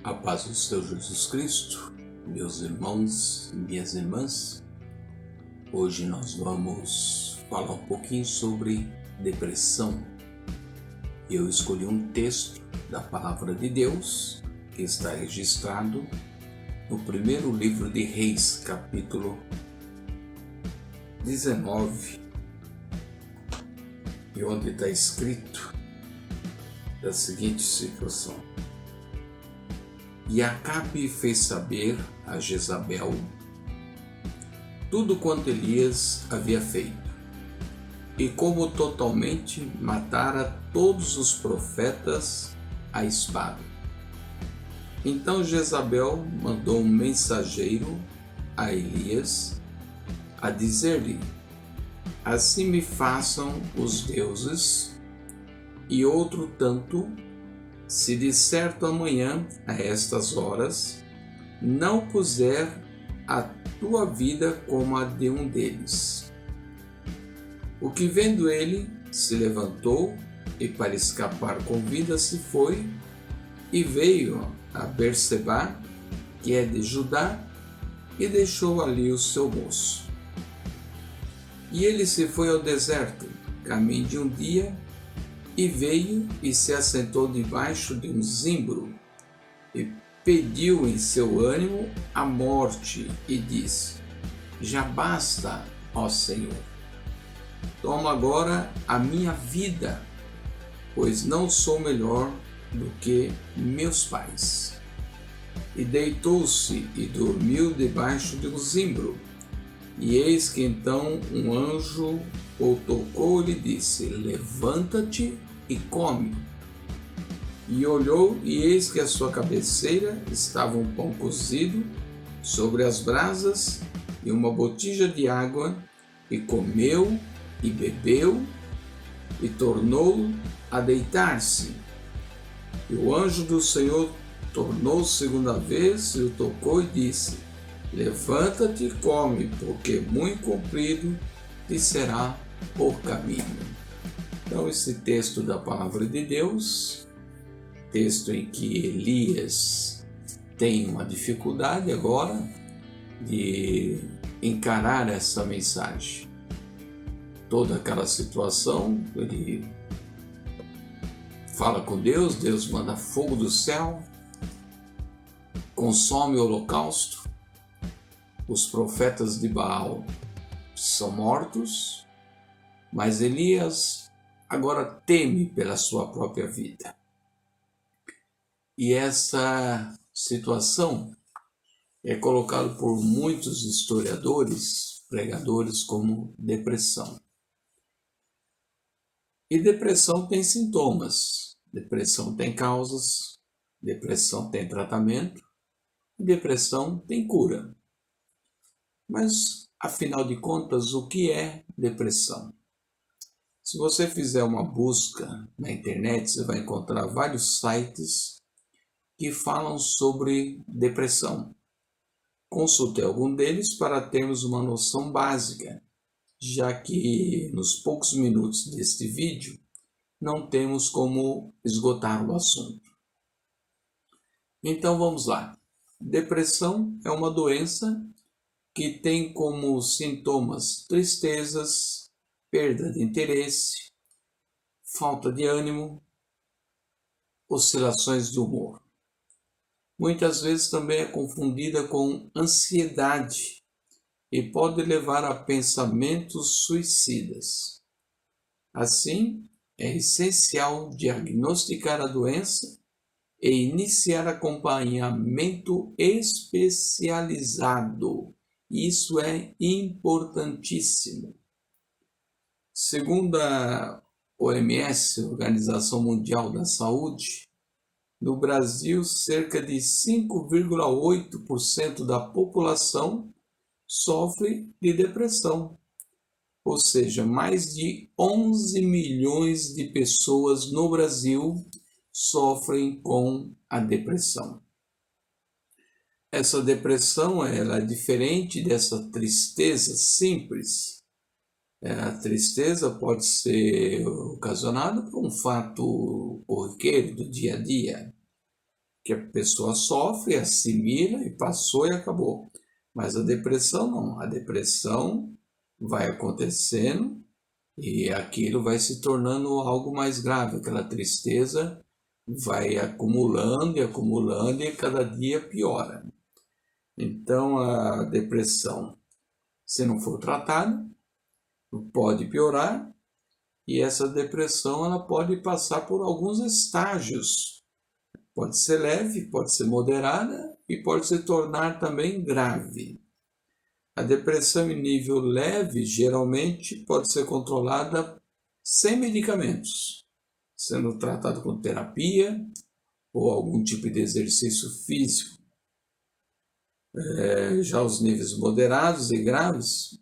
A paz do Senhor Jesus Cristo, meus irmãos e minhas irmãs. Hoje nós vamos falar um pouquinho sobre depressão. Eu escolhi um texto da Palavra de Deus que está registrado no primeiro livro de Reis, capítulo 19, e onde está escrito da seguinte situação: E Acabe fez saber a Jezabel tudo quanto Elias havia feito, e como totalmente matara todos os profetas à espada. Então Jezabel mandou um mensageiro a Elias a dizer-lhe: Assim me façam os deuses, e outro tanto, se de certo amanhã, a estas horas, não puser a tua vida como a de um deles. O que vendo ele, se levantou, e para escapar com vida se foi, e veio a Berseba, que é de Judá, e deixou ali o seu moço. E ele se foi ao deserto, caminho de um dia, e veio e se assentou debaixo de um zimbro, e pediu em seu ânimo a morte, e disse: Já basta, ó Senhor, toma agora a minha vida, pois não sou melhor do que meus pais. E deitou-se e dormiu debaixo de um zimbro. E eis que então um anjo o tocou e lhe disse: Levanta-te e come. E olhou, e eis que à sua cabeceira estava um pão cozido sobre as brasas e uma botija de água, e comeu e bebeu, e tornou a deitar-se. E o anjo do Senhor tornou segunda vez e o tocou e disse: Levanta-te e come, porque muito comprido te será o caminho. Então, esse texto da Palavra de Deus, texto em que Elias tem uma dificuldade agora de encarar essa mensagem. Toda aquela situação, ele fala com Deus, Deus manda fogo do céu, consome o holocausto, os profetas de Baal são mortos, mas Elias agora teme pela sua própria vida. E essa situação é colocada por muitos historiadores, pregadores, como depressão. E depressão tem sintomas, depressão tem causas, depressão tem tratamento, depressão tem cura. Mas, afinal de contas, o que é depressão? Se você fizer uma busca na internet, você vai encontrar vários sites que falam sobre depressão. Consulte algum deles para termos uma noção básica, já que nos poucos minutos deste vídeo não temos como esgotar o assunto. Então vamos lá. Depressão é uma doença que tem como sintomas tristezas, perda de interesse, falta de ânimo, oscilações de humor. Muitas vezes também é confundida com ansiedade e pode levar a pensamentos suicidas. Assim, é essencial diagnosticar a doença e iniciar acompanhamento especializado. Isso é importantíssimo. Segundo a OMS, Organização Mundial da Saúde, no Brasil, cerca de 5,8% da população sofre de depressão. Ou seja, mais de 11 milhões de pessoas no Brasil sofrem com a depressão. Essa depressão ela é diferente dessa tristeza simples. A tristeza pode ser ocasionada por um fato corriqueiro do dia a dia, que a pessoa sofre, assimila e passou e acabou. Mas a depressão não. A depressão vai acontecendo e aquilo vai se tornando algo mais grave. Aquela tristeza vai acumulando e acumulando e cada dia piora. Então a depressão, se não for tratada, pode piorar, e essa depressão ela pode passar por alguns estágios. Pode ser leve, pode ser moderada e pode se tornar também grave. A depressão em nível leve geralmente pode ser controlada sem medicamentos, sendo tratado com terapia ou algum tipo de exercício físico. Já os níveis moderados e graves,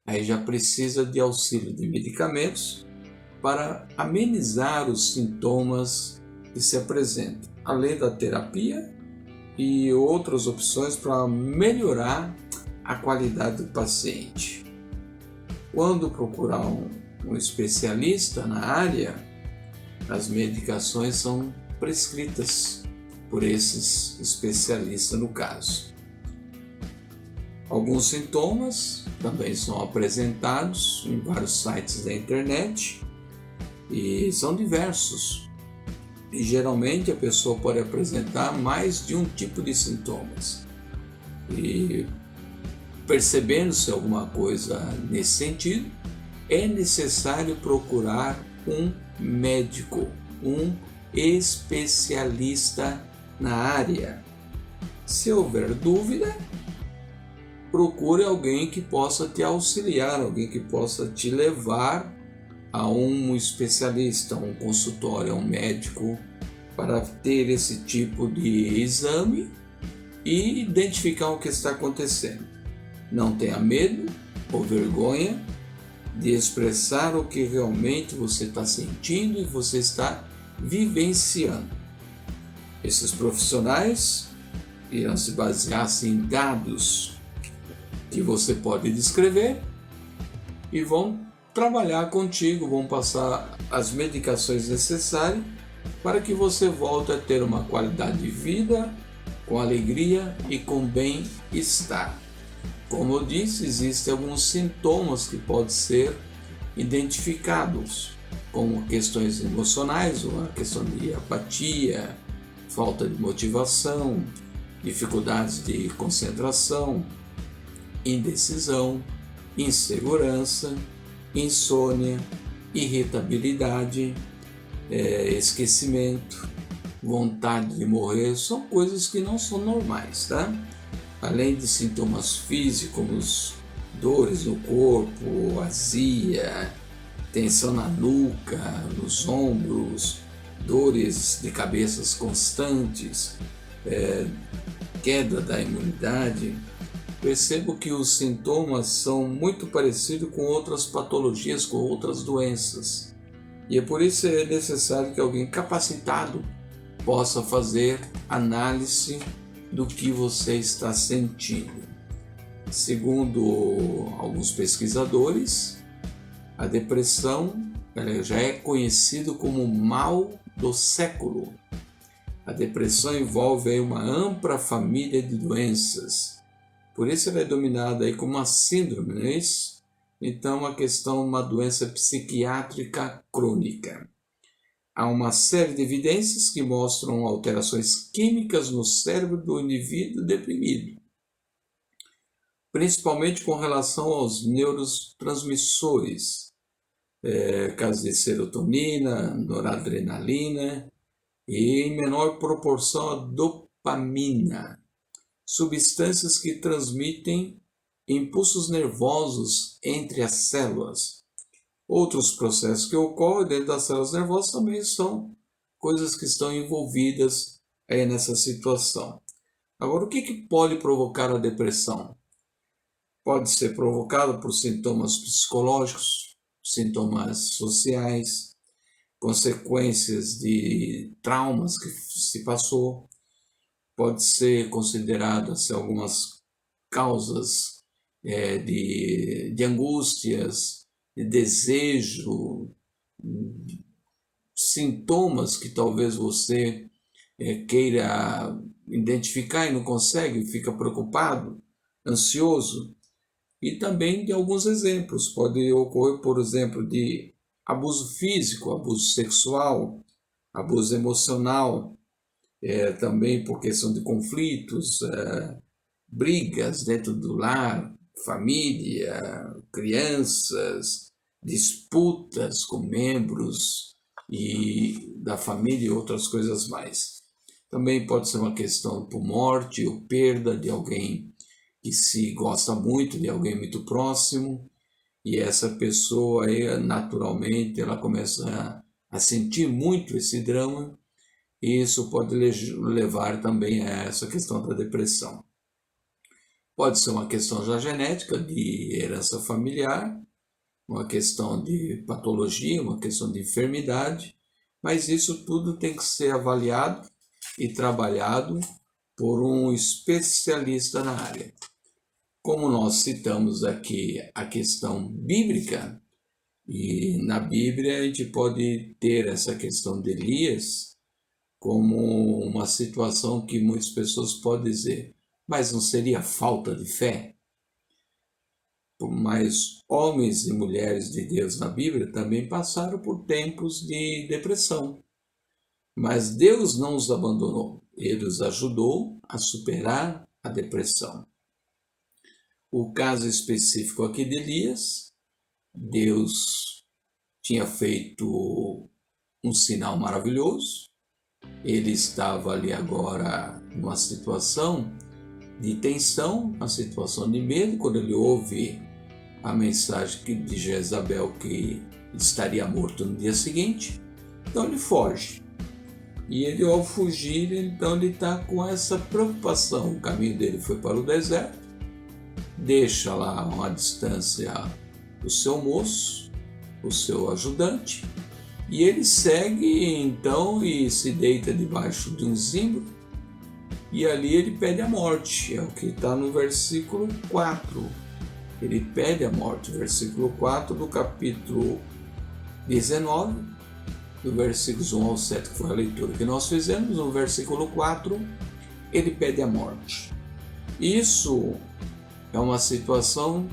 aí já precisa de auxílio de medicamentos para amenizar os sintomas que se apresentam, além da terapia e outras opções para melhorar a qualidade do paciente. Quando procurar um especialista na área, as medicações são prescritas por esses especialistas no caso. Alguns sintomas também são apresentados em vários sites da internet e são diversos. E geralmente a pessoa pode apresentar mais de um tipo de sintomas. E percebendo-se alguma coisa nesse sentido, é necessário procurar um médico, um especialista na área. Se houver dúvida, procure alguém que possa te auxiliar, alguém que possa te levar a um especialista, a um consultório, a um médico, para ter esse tipo de exame e identificar o que está acontecendo. Não tenha medo ou vergonha de expressar o que realmente você está sentindo e você está vivenciando. Esses profissionais irão se basear em dados que você pode descrever e vão trabalhar contigo, vão passar as medicações necessárias para que você volte a ter uma qualidade de vida com alegria e com bem-estar. Como eu disse, existem alguns sintomas que podem ser identificados, como questões emocionais, uma questão de apatia, falta de motivação, dificuldades de concentração, indecisão, insegurança, insônia, irritabilidade, esquecimento, vontade de morrer, são coisas que não são normais, tá? Além de sintomas físicos, dores no corpo, azia, tensão na nuca, nos ombros, dores de cabeças constantes, queda da imunidade. Percebo que os sintomas são muito parecidos com outras patologias, com outras doenças. E é por isso que é necessário que alguém capacitado possa fazer análise do que você está sentindo. Segundo alguns pesquisadores, a depressão já é conhecida como o mal do século. A depressão envolve uma ampla família de doenças. Por isso ela é dominada como uma síndrome, não é isso? Então, a questão é uma doença psiquiátrica crônica. Há uma série de evidências que mostram alterações químicas no cérebro do indivíduo deprimido, principalmente com relação aos neurotransmissores, casos de serotonina, noradrenalina e, em menor proporção, a dopamina, substâncias que transmitem impulsos nervosos entre as células. Outros processos que ocorrem dentro das células nervosas também são coisas que estão envolvidas aí nessa situação. Agora, o que pode provocar a depressão? Pode ser provocado por sintomas psicológicos, sintomas sociais, consequências de traumas que se passou. Pode ser considerado assim, algumas causas de angústias, de desejo, sintomas que talvez você queira identificar e não consegue, fica preocupado, ansioso. E também de alguns exemplos. Pode ocorrer, por exemplo, de abuso físico, abuso sexual, abuso emocional, também por questão de conflitos, brigas dentro do lar, família, crianças, disputas com membros da família e outras coisas mais. Também pode ser uma questão por morte ou perda de alguém que se gosta muito, de alguém muito próximo, e essa pessoa aí, naturalmente, ela começa a sentir muito esse drama, e isso pode levar também a essa questão da depressão. Pode ser uma questão já genética, de herança familiar, uma questão de patologia, uma questão de enfermidade, mas isso tudo tem que ser avaliado e trabalhado por um especialista na área. Como nós citamos aqui a questão bíblica, e na Bíblia a gente pode ter essa questão de Elias como uma situação que muitas pessoas podem dizer, mas não seria falta de fé? Mas homens e mulheres de Deus na Bíblia também passaram por tempos de depressão. Mas Deus não os abandonou, Ele os ajudou a superar a depressão. O caso específico aqui de Elias, Deus tinha feito um sinal maravilhoso, ele estava ali agora numa situação de tensão, uma situação de medo, quando ele ouve a mensagem de Jezabel que estaria morto no dia seguinte, então ele foge. E ele, ao fugir, então ele está com essa preocupação. O caminho dele foi para o deserto, deixa lá a uma distância o seu moço, o seu ajudante, e ele segue então e se deita debaixo de um zimbro, e ali ele pede a morte, é o que está no versículo 4. Ele pede a morte, versículo 4 do capítulo 19, do versículos 1 ao 7, que foi a leitura que nós fizemos. No versículo 4, ele pede a morte. Isso é uma situação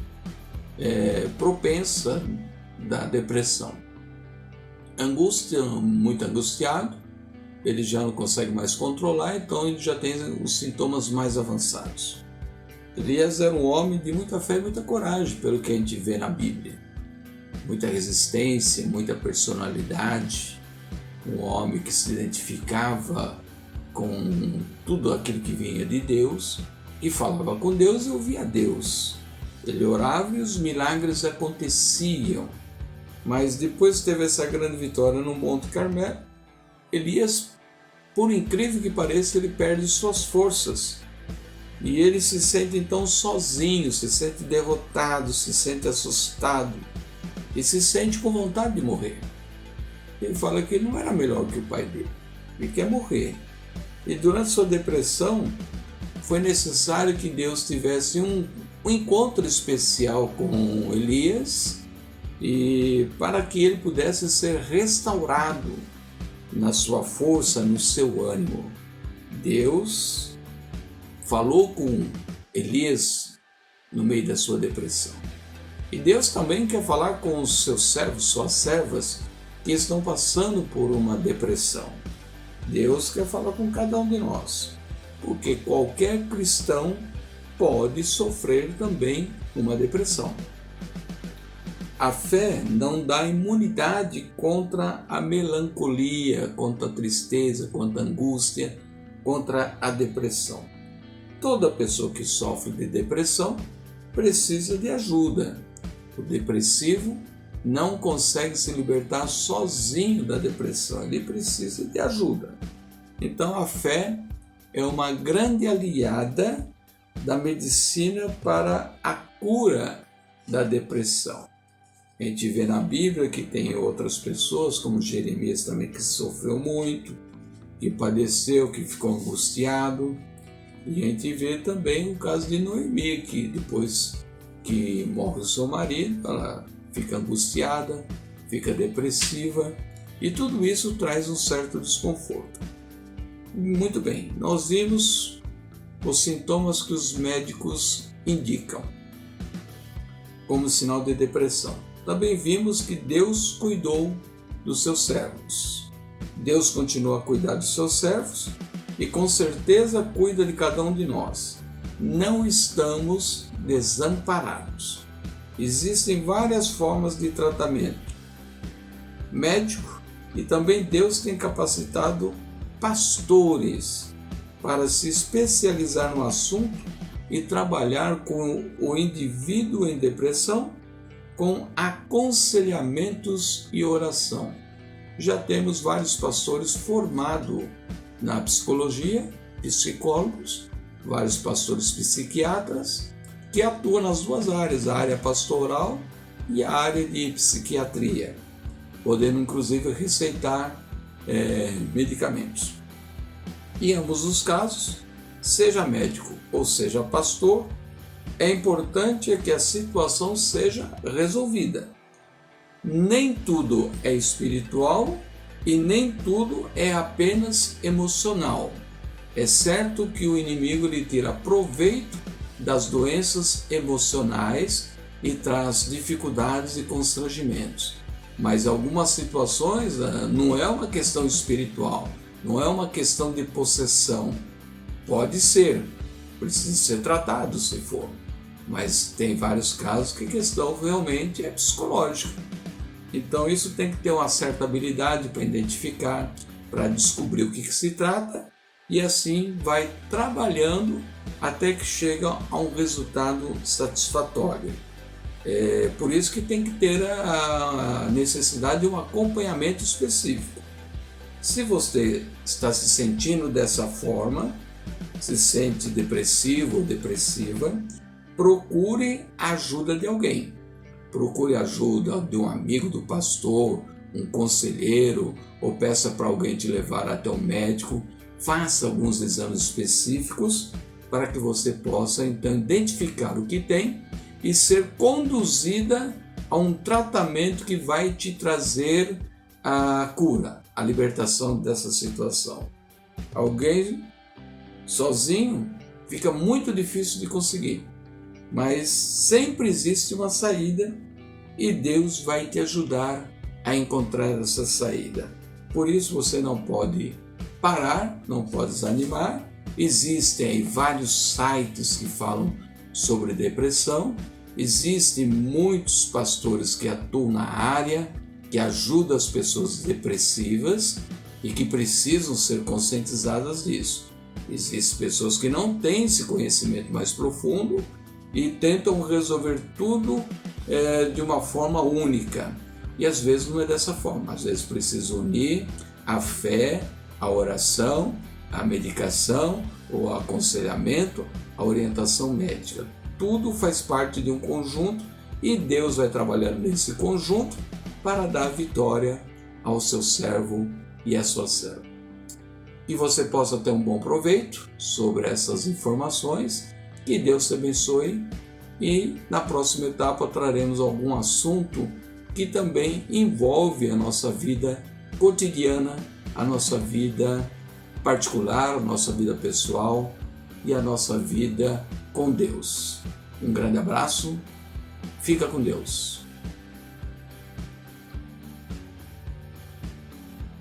propensa da depressão. Angústia, muito angustiado, ele já não consegue mais controlar, então ele já tem os sintomas mais avançados. Elias era um homem de muita fé e muita coragem, pelo que a gente vê na Bíblia. Muita resistência, muita personalidade, um homem que se identificava com tudo aquilo que vinha de Deus, e falava com Deus e ouvia Deus. Ele orava e os milagres aconteciam. Mas depois teve essa grande vitória no Monte Carmelo, Elias, por incrível que pareça, ele perde suas forças. E ele se sente então sozinho, se sente derrotado, se sente assustado e se sente com vontade de morrer. Ele fala que ele não era melhor que o pai dele, ele quer morrer. E durante sua depressão, foi necessário que Deus tivesse um encontro especial com Elias, e para que ele pudesse ser restaurado na sua força, no seu ânimo. Deus falou com Elias no meio da sua depressão. E Deus também quer falar com os seus servos, suas servas, que estão passando por uma depressão. Deus quer falar com cada um de nós, porque qualquer cristão pode sofrer também uma depressão. A fé não dá imunidade contra a melancolia, contra a tristeza, contra a angústia, contra a depressão. Toda pessoa que sofre de depressão precisa de ajuda. O depressivo não consegue se libertar sozinho da depressão, ele precisa de ajuda. Então a fé é uma grande aliada da medicina para a cura da depressão. A gente vê na Bíblia que tem outras pessoas, como Jeremias também, que sofreu muito, que padeceu, que ficou angustiado. E a gente vê também o caso de Noemi, que depois que morre o seu marido, ela fica angustiada, fica depressiva, e tudo isso traz um certo desconforto. Muito bem, nós vimos os sintomas que os médicos indicam como sinal de depressão. Também vimos que Deus cuidou dos seus servos. Deus continua a cuidar dos seus servos e com certeza cuida de cada um de nós. Não estamos desamparados. Existem várias formas de tratamento médico e também Deus tem capacitado pastores para se especializar no assunto e trabalhar com o indivíduo em depressão com aconselhamentos e oração. Já temos vários pastores formados na psicologia, psicólogos, vários pastores psiquiatras que atuam nas duas áreas, a área pastoral e a área de psiquiatria, podendo inclusive receitar medicamentos. Em ambos os casos, seja médico ou seja pastor, é importante que a situação seja resolvida. Nem tudo é espiritual e nem tudo é apenas emocional. É certo que o inimigo lhe tira proveito das doenças emocionais e traz dificuldades e constrangimentos. Mas algumas situações não é uma questão espiritual, não é uma questão de possessão. Pode ser, precisa ser tratado se for, mas tem vários casos que a questão realmente é psicológica. Então isso tem que ter uma certa habilidade para identificar, para descobrir o que se trata e assim vai trabalhando até que chega a um resultado satisfatório. Por isso que tem que ter a necessidade de um acompanhamento específico. Se você está se sentindo dessa forma, se sente depressivo ou depressiva, procure a ajuda de alguém. Procure a ajuda de um amigo do pastor, um conselheiro, ou peça para alguém te levar até o médico. Faça alguns exames específicos para que você possa então identificar o que tem e ser conduzida a um tratamento que vai te trazer a cura, a libertação dessa situação. Alguém sozinho fica muito difícil de conseguir, mas sempre existe uma saída e Deus vai te ajudar a encontrar essa saída. Por isso você não pode parar, não pode desanimar. Existem aí vários sites que falam sobre depressão, existem muitos pastores que atuam na área, que ajudam as pessoas depressivas e que precisam ser conscientizadas disso. Existem pessoas que não têm esse conhecimento mais profundo e tentam resolver tudo de uma forma única. E às vezes não é dessa forma, às vezes precisa unir a fé, a oração, a medicação, o aconselhamento, a orientação médica. Tudo faz parte de um conjunto e Deus vai trabalhando nesse conjunto para dar vitória ao seu servo e à sua serva. Que você possa ter um bom proveito sobre essas informações, que Deus te abençoe e na próxima etapa traremos algum assunto que também envolve a nossa vida cotidiana, a nossa vida particular, a nossa vida pessoal e a nossa vida com Deus. Um grande abraço, fica com Deus.